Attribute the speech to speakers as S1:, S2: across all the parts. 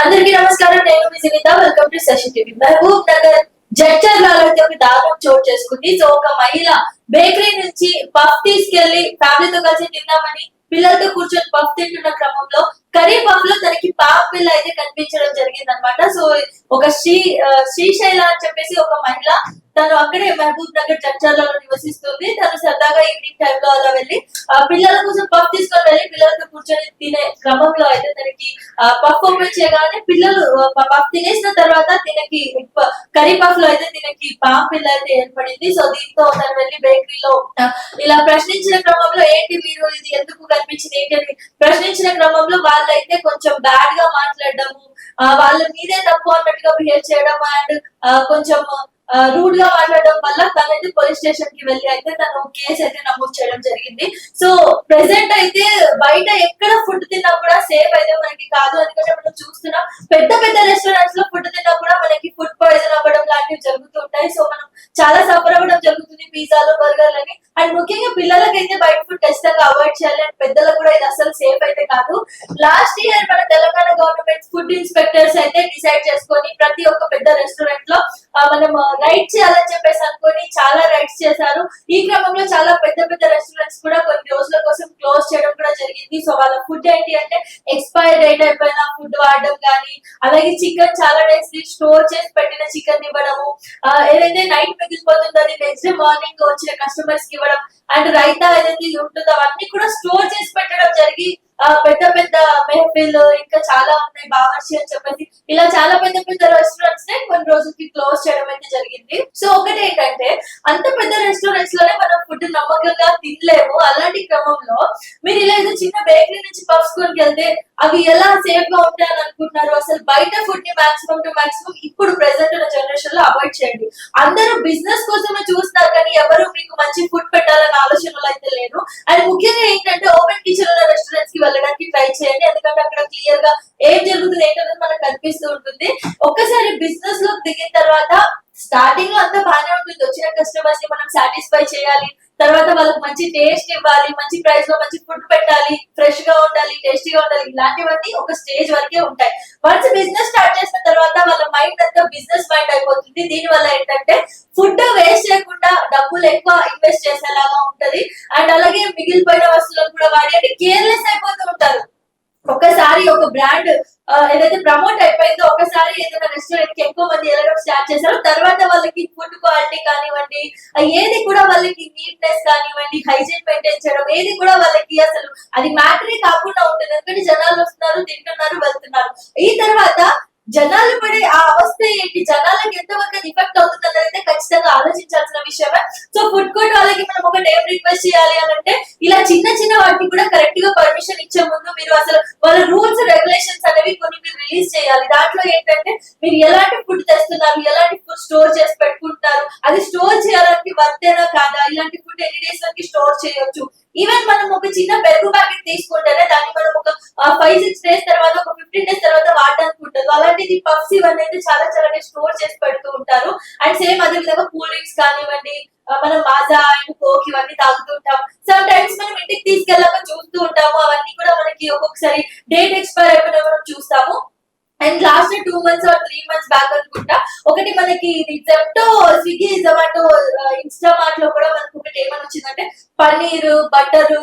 S1: అందరికీ నమస్కారం. నేను మీ Sunitha. Welcome to Shashi TV. Mahabubnagar జడ్చర్లలో అయితే ఒక దారుణం చోటు చేసుకుంది. సో ఒక మహిళ బేకరీ నుంచి పఫ్ తీసుకెళ్లి ఫ్యామిలీతో కలిసి తిందామని పిల్లలతో కూర్చొని పఫ్ తింటున్న క్రమంలో కర్రీ పఫ్ లో తనకి పాప పిల్ల అయితే కనిపించడం జరిగింది అనమాట. సో ఒక శ్రీశైల అని చెప్పేసి ఒక మహిళ, తను అక్కడే మహబూబ్ నగర్ చర్చలలో నివసిస్తుంది. తను సరదాగా ఈవినింగ్ టైమ్ లో అలా వెళ్ళి పిల్లల కోసం పఫ్ తీసుకొని వెళ్ళి పిల్లలతో కూర్చొని తినే క్రమంలో అయితే తనకి పఫ్ ఓపెన్ చేయగానే పిల్లలు పఫ్ తినేసిన తర్వాత తినకి కర్రీ పఫ్ లో అయితే తినకి పాప పిల్ల అయితే ఏర్పడింది. సో దీంతో తను వెళ్ళి బేకరీలో ఇలా ప్రశ్నించిన క్రమంలో ఏంటి మీరు ఇది ఎందుకు కనిపించింది ఏంటి అని ప్రశ్నించిన క్రమంలో వాళ్ళైతే కొంచెం బ్యాడ్ గా మాట్లాడడము, వాళ్ళ మీదే తప్పు అన్నట్టుగా బిహేవ్ చేయడం అండ్ కొంచెం రూడ్ గా మాట్లాడడం వల్ల తనైతే పోలీస్ స్టేషన్ కి వెళ్ళి అయితే తను కేసు అయితే నమోదు చేయడం జరిగింది. సో ప్రెసెంట్ అయితే బయట ఎక్కడ ఫుడ్ తిన్నా కూడా సేఫ్ అయితే మనకి కాదు. ఎందుకంటే మనం చూస్తున్నాం పెద్ద పెద్ద రెస్టారెంట్స్ లో ఫుడ్ తిన్నా కూడా మనకి ఫుడ్ పాయిజన్ అవ్వడం లాంటివి జరుగుతుంటాయి. సో మనం చాలా సఫర్ అవ్వడం జరుగుతుంది పిజ్జాలు బర్గర్లని. అండ్ ముఖ్యంగా పిల్లలకైతే బయట ఫుడ్ ఖచ్చితంగా అవాయిడ్ చేయాలి. అండ్ పెద్దలకు కూడా ఇది అసలు సేఫ్ అయితే కాదు. లాస్ట్ ఇయర్ మన తెలంగాణ గవర్నమెంట్ ఫుడ్ ఇన్స్పెక్టర్స్ అయితే డిసైడ్ చేసుకొని ప్రతి ఒక్క పెద్ద రెస్టారెంట్ లో మనం రైడ్ చేయాలని చెప్పేసి అనుకొని చాలా రైడ్స్ చేశారు. ఈ క్రమంలో చాలా పెద్ద పెద్ద రెస్టారెంట్స్ కూడా కొన్ని రోజుల కోసం క్లోజ్ చేయడం కూడా జరిగింది. సో వాళ్ళ ఫుడ్ ఏంటి అంటే ఎక్స్పైర్ డేట్ అయిపోయిన ఫుడ్ వాడడం కానీ, అలాగే చికెన్ చాలా డేస్ స్టోర్ చేసి పెట్టిన చికెన్ ఇవ్వడము, ఏదైతే నైట్ మిగిలిపోతుందో అది నెక్స్ట్ డే మార్నింగ్ వచ్చిన కస్టమర్స్ కి ఇవ్వడం, అండ్ రైతా ఏదైతే ఉంటుందో అవన్నీ కూడా స్టోర్ చేసి పెట్టడం జరిగి పెద్ద పెద్ద మెహఫిల్ ఇంకా చాలా ఉన్నాయి బావర్చి అని చెప్పేసి ఇలా చాలా పెద్ద పెద్ద రెస్టారెంట్స్ నే కొన్ని రోజులకి క్లోజ్ చేయడం అయితే జరిగింది. సో ఒకటి ఏంటంటే అంత పెద్ద రెస్టారెంట్స్ లోనే మనం ఫుడ్ నమ్మకంగా తినలేము. అలాంటి క్రమంలో మీరు ఇలా ఏదో చిన్న బేకరీ నుంచి పఫ్స్ కొనికి వెళ్తే అవి ఎలా సేఫ్ గా ఉంటాయని అనుకుంటున్నారు? అసలు బయట ఫుడ్ ని మాక్సిమం టు మాక్సిమం ఇప్పుడు ప్రెసెంట్ ఉన్న జనరేషన్ లో అవాయిడ్ చేయండి. అందరూ బిజినెస్ కోసమే చూస్తారు కానీ ఎవరు మీకు మంచి ఫుడ్ పెట్టాలన్న ఆలోచనలు అయితే లేదు. అండ్ ముఖ్యంగా ఏంటంటే ఓపెన్ కిచెన్ ఉన్న రెస్టారెంట్స్ కి వెళ్ళడానికి ట్రై చేయండి. ఎందుకంటే అక్కడ క్లియర్ గా ఏం జరుగుతుంది ఏంటనేది మనకు కనిపిస్తూ ఉంటుంది. ఒక్కసారి బిజినెస్ లో దిగిన తర్వాత స్టార్టింగ్ లో అంతా బాగానే ఉంటుంది. వచ్చిన కస్టమర్స్ ని మనం సాటిస్ఫై చేయాలి, తర్వాత వాళ్ళకి మంచి టేస్ట్ ఇవ్వాలి, మంచి ప్రైస్ లో మంచి ఫుడ్ పెట్టాలి, ఫ్రెష్ గా ఉండాలి, టేస్టీగా ఉండాలి. ఇలాంటివన్నీ ఒక స్టేజ్ వరకే ఉంటాయి. వన్స్ బిజినెస్ స్టార్ట్ చేసిన తర్వాత వాళ్ళ మైండ్ అంతా బిజినెస్ మైండ్ అయిపోతుంది. దీని వల్ల ఏంటంటే ఫుడ్ వేస్ట్ చేయకుండా డబ్బులు ఎక్కువ ఇన్వెస్ట్ చేసేలాగా ఉంటది. అండ్ అలాగే మిగిలిపోయిన వస్తువులను కూడా వాడి అంటే కేర్లెస్ అయిపోతూ ఉంటారు. ఒకసారి ఒక బ్రాండ్ ఏదైతే ప్రమోట్ అయిపోయిందో ఒకసారి ఏదైనా రెస్టారెంట్ కి ఎక్కువ మంది వెళ్ళడం స్టార్ట్ చేశారు. తర్వాత వాళ్ళకి ఫుడ్ క్వాలిటీ కానివ్వండి, ఏది కూడా వాళ్ళకి నీట్నెస్ కానివ్వండి, హైజీన్ మెయింటైన్ చేయడం ఏది కూడా వాళ్ళకి అసలు అది మ్యాటరే కాకుండా ఉంటుంది. ఎందుకంటే జనాలు వస్తున్నారు, తింటున్నారు, వెళ్తున్నారు. ఈ తర్వాత జనాలు పడే ఆ అవస్థ ఏంటి, జనాలకి ఎంతవరకు ఎఫెక్ట్ అవుతుంది అనేది ఖచ్చితంగా ఆలోచించాల్సిన విషయమే. సో ఫుడ్ కోర్ట్ వాళ్ళకి మనం ఒక ఏం రిక్వెస్ట్ చేయాలి అని అంటే ఇలా చిన్న చిన్న వాటికి కూడా కరెక్ట్ గా పర్మిషన్ ఇచ్చే ముందు మీరు అసలు వాళ్ళ రూల్స్ రెగ్యులేషన్స్ అనేవి కొన్ని మీరు రిలీజ్ చేయాలి. దాంట్లో ఏంటంటే మీరు ఎలాంటి ఫుడ్ తెస్తున్నారు, ఎలాంటి ఫుడ్ స్టోర్ చేసి పెట్టుకుంటున్నారు, అది స్టోర్ చేయాలని వర్తేనా కాదా, ఇలాంటి ఫుడ్ ఎన్ని డేస్ వరకు స్టోర్ చేయొచ్చు. ఈవెన్ మనం ఒక చిన్న పెరుగు ప్యాకెట్ తీసుకుంటేనే దాన్ని మనం ఒక 5-6 డేస్ తర్వాత ఒక 15 డేస్ తర్వాత వాడడానికి ఉంటుంది. అలాంటిది పఫ్స్ ఇవన్నీ అయితే చాలా చాలా డేస్ స్టోర్ చేసి పెడుతూ ఉంటారు. అండ్ సేమ్ అదే విధంగా కూల్ డ్రింక్స్ కానివ్వండి, మనం మాజా అండ్ కోక్ ఇవన్నీ తాగుతూ ఉంటాం. సమ్ టైమ్స్ మనం ఇంటికి తీసుకెళ్ళాక చూస్తూ ఉంటాము. అవన్నీ కూడా మనకి ఒక్కొక్కసారి డేట్ ఎక్స్పైర్ అయిపోయినా మనం చూస్తాము. And last 2 months or 3 months back అనుకుంటా ఒకటి మనకి ఇది జెప్టో, స్విగ్గీ, జొమాటో, ఇన్స్టామార్ట్ లో కూడా మనకు ఒకటి ఏమని వచ్చిందంటే పన్నీర్, బటర్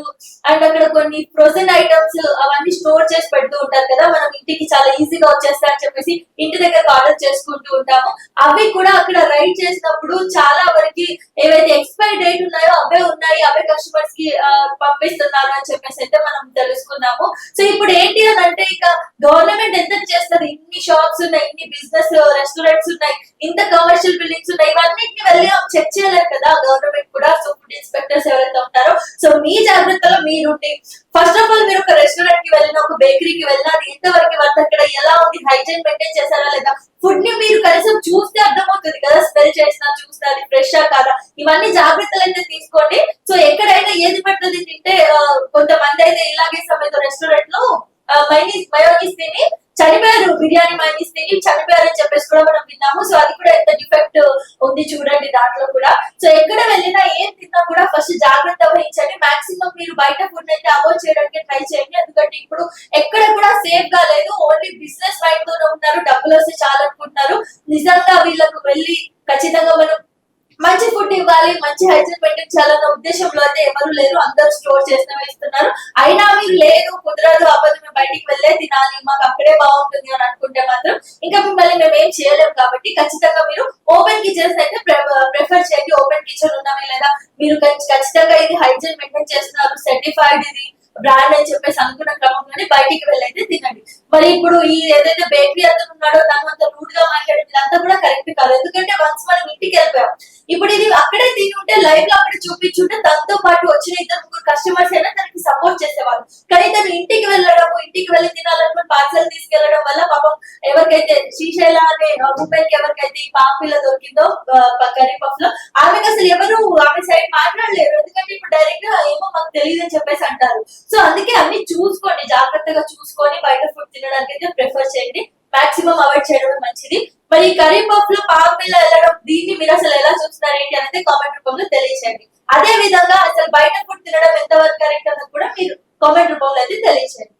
S1: అండ్ అక్కడ కొన్ని ఫ్రోజన్ ఐటమ్స్ అవన్నీ స్టోర్ చేసి పెడుతూ ఉంటారు కదా, మనం ఇంటికి చాలా ఈజీగా వచ్చేస్తా అని చెప్పేసి ఇంటి దగ్గర ఆర్డర్ చేసుకుంటూ ఉంటాము. అవి కూడా అక్కడ రైడ్ చేసినప్పుడు చాలా వరకు ఏవైతే ఎక్స్పైర్ డేట్ ఉన్నాయో అవే ఉన్నాయి, అవే కస్టమర్స్ కి పంపిస్తున్నారు అని చెప్పేసి అయితే మనం తెలుసుకున్నాము. సో ఇప్పుడు ఏంటి అని అంటే ఇక గవర్నమెంట్ ఎంత చేస్తుంది, ఇన్ని షాప్స్ ఉన్నాయి, ఇన్ని బిజినెస్ రెస్టారెంట్స్ ఉన్నాయి, ఇంత కమర్షియల్ బిల్డింగ్స్ ఉన్నాయి, ఇవన్నిటిని వెళ్ళి చెక్ చేయలేరు కదా గవర్నమెంట్ కూడా. సో ఫుడ్ ఇన్స్పెక్టర్స్ ఎవరైతే ఉంటారో సో మీ జాగ్రత్తలో మీరుండి ఫస్ట్ ఆఫ్ ఆల్ మీరు ఒక రెస్టారెంట్ కి వెళ్ళినా, ఒక బేకరీకి వెళ్ళినా అది ఎంతవరకు వర్క్, అక్కడ ఎలా ఉంది, హైజీన్ మెయింటైన్ చేశారా లేదా, ఫుడ్ ని మీరు కనీసం చూస్తే అర్థమవుతుంది కదా, స్మెల్ చేసినా చూస్తే అది ఫ్రెష్ కాదా, ఇవన్నీ జాగ్రత్తలు అయితే తీసుకోండి. సో ఎక్కడైనా ఏది పడుతుంది తింటే కొంతమంది అయితే ఇలాగే సమయంలో రెస్టారెంట్ లో మయోనీస్ తిని చనిపోయారు, బిర్యానీ మైనీస్ తిని చనిపోయారు అని చెప్పేసి కూడా మనం విన్నాము. సో అది కూడా ఎంత డిఫెక్ట్ ఉంది చూడండి దాంట్లో కూడా. సో ఎక్కడ వెళ్ళినా ఏం తిన్నా కూడా ఫస్ట్ జాగ్రత్త వహించండి. మాక్సిమం మీరు బయట ఫుడ్ అయితే అవాయిడ్ చేయడానికి ట్రై చేయండి. ఎందుకంటే ఇప్పుడు ఎక్కడ కూడా సేఫ్ గా లేదు, ఓన్లీ బిజినెస్ మైండ్ తోనే డబ్బులు వస్తే చాలు అనుకుంటున్నారు. నిజంగా వీళ్ళకు వెళ్ళి ఖచ్చితంగా మనం మంచి ఫుడ్ ఇవ్వాలి, మంచి హైజీన్ పెట్టించాలన్న ఉద్దేశంలో అయితే ఎవరు లేరు. అందరూ స్టోర్ చేసిన ఇస్తున్నారు. అయినా మీరు లేదు, కుదరదు, అవ్వదు, మేము బయటికి వెళ్ళే తినాలి, మాకు అక్కడే బాగుంటుంది అని అనుకుంటే మాత్రం ఇంకా మిమ్మల్ని మేము ఏం చేయలేము. కాబట్టి ఖచ్చితంగా మీరు ఓపెన్ కిచెన్స్ అయితే ప్రిఫర్ చేయండి. ఓపెన్ కిచెన్ ఉన్నవి లేదా మీరు ఖచ్చితంగా ఇది హైజీన్ మెయింటైన్ చేస్తున్నారు, సర్టిఫైడ్ ఇది బ్రాండ్ అని చెప్పేసి అనుకున్న క్రమంలోనే బయటికి వెళ్ళైతే తినండి. మరి ఇప్పుడు ఈ ఏదైతే బేకరీ అతను ఉన్నాడో తను అంత రూడ్ గా మాట్లాడేది ఇదంతా కూడా కరెక్ట్ కాదు. ఎందుకంటే వన్స్ మనం ఇంటికి వెళ్ళిపోయాం, ఇప్పుడు ఇది అక్కడే తిని ఉంటే లైవ్ లో అక్కడ చూపించుంటే తనతో పాటు వచ్చిన ఇద్దరు ముగ్గురు కస్టమర్స్ అయినా తనకి సపోర్ట్ చేసేవాళ్ళు. కానీ తను ఇంటికి వెళ్ళడం, ఇంటికి వెళ్ళి తినాలనుకుని పార్సల్ తీసుకెళ్లడం వల్ల పాపం ఎవరికైతే శ్రీశైల అనే ఉమెన్ కి ఎవరికైతే ఈ పాపిల్ల దొరికిందో కర్రీ పఫ్ లో, ఆమెకు అసలు ఎవరు ఆమె సైడ్ మాట్లాడలేరు. ఎందుకంటే ఇప్పుడు డైరెక్ట్ గా ఏమో మాకు తెలియదు అని చెప్పేసి అంటారు. సో అందుకే అన్ని చూసుకోండి, జాగ్రత్తగా చూసుకొని బయట ఫుడ్ తినడానికి అయితే ప్రిఫర్ చేయండి. మాక్సిమం అవాయిడ్ చేయడం మంచిది. మరి కర్రీ పఫ్ లో పాపిల్ల వెళ్ళడం, దీన్ని మీరు అసలు ఎలా చూస్తున్నారు ఏంటి అనేది కామెంట్ రూపంలో తెలియచేయండి. అదే విధంగా అసలు బయట ఫుడ్ తినడం ఎంతవరకు కరెక్ట్ అన్నది కూడా మీరు కామెంట్ రూపంలో అయితే తెలియచేయండి.